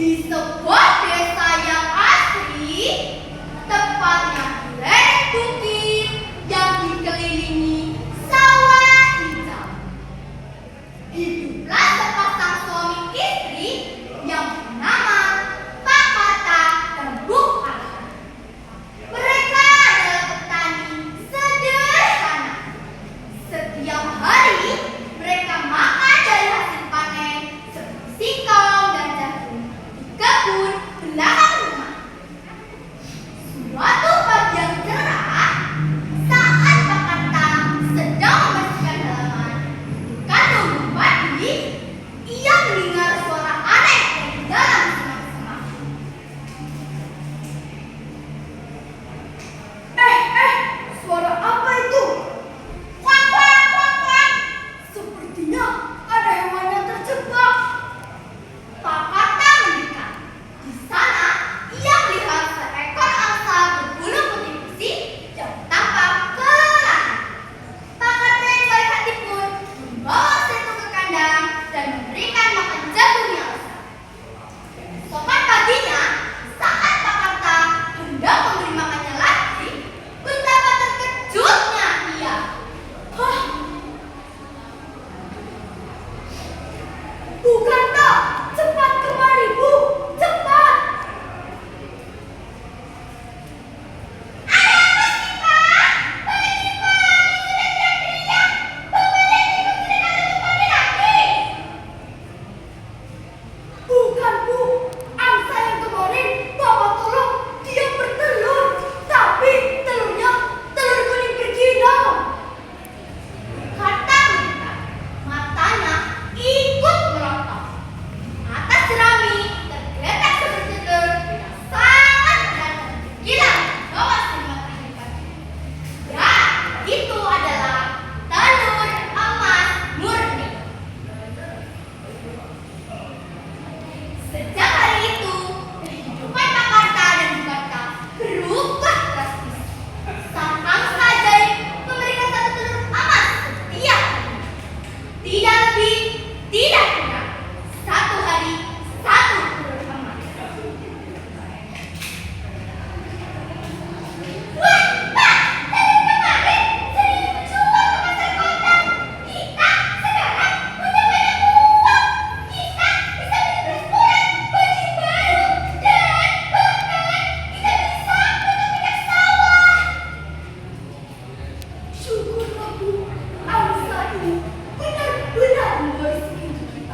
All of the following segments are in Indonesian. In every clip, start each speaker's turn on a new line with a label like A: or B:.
A: Di sebuah desa yang asri, tepatnya di lereng bukit yang dikelilingi sawah hijau, hiduplah sepasang suami istri yang bernama Pak Kata dan Bu Kata. Mereka adalah petani sederhana. Setiap hari mereka makan dari hasil panen seperti singkong dan jagung di kebun belakang rumah. Suatu pagi yang cerah, saat Pak Kata sedang membersihkan halaman dekat rumah padi, ia mendengar suara aneh dari dalam semak-semak.
B: Suara apa itu?
A: Kuak, kuak, kuak, kuak.
B: Sepertinya ada hewan yang terjebak.
A: Pak Kata mendekat. Di sana, ia melihat seekor angsa berbulu putih bersih yang tampak kelelahan. Pak Kata yang baik hati pun membawa itu ke kandang dan memberikan makan jagungnya angsa. Keesokan paginya, saat Pak Kata hendak memberi makannya lagi, betapa terkejutnya ia.
B: Hah? Bu Kata, cepat kemari, Bu. Cepat.
A: Ada apa sih, Pak? Bagaimana sudah teriak-teriak? Pemilik tikus sudah ada kembali lagi.
B: Bukan, Bu. Angsa yang kemarin Bapak tolong, dia bertelur. Tapi telurnya telur kuning berkinau.
A: Kata mendekat, matanya ikut melotot. Mata jerami tergeletak seperti telur yang sangat berat dan berkilau di bawah sinar matahari pagi. Ya, itu adalah telur emas murni. Sejak hari itu, kehidupan Pak Kata dan Bu Kata berubah drastis. Sang angsa ajaib memberikan satu telur emas setiap hari. Tidak lebih, tidak kurang. Satu hari, satu telur emas. Wah, Pak, dari kemarin sering menjual ke pasar kota. Kita sekarang punya banyak uang. Kita bisa beli restoran, baju baru, dan bahkan kita bisa untuk minyak sawah.
B: Syukurlah, Bu. Angsa ini benar-benar membawa rezeki untuk kita.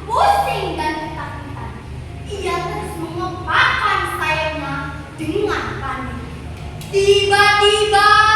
A: pusing dan ketakutan. Ia terus mengepakkan sayapnya dengan panik. Tiba-tiba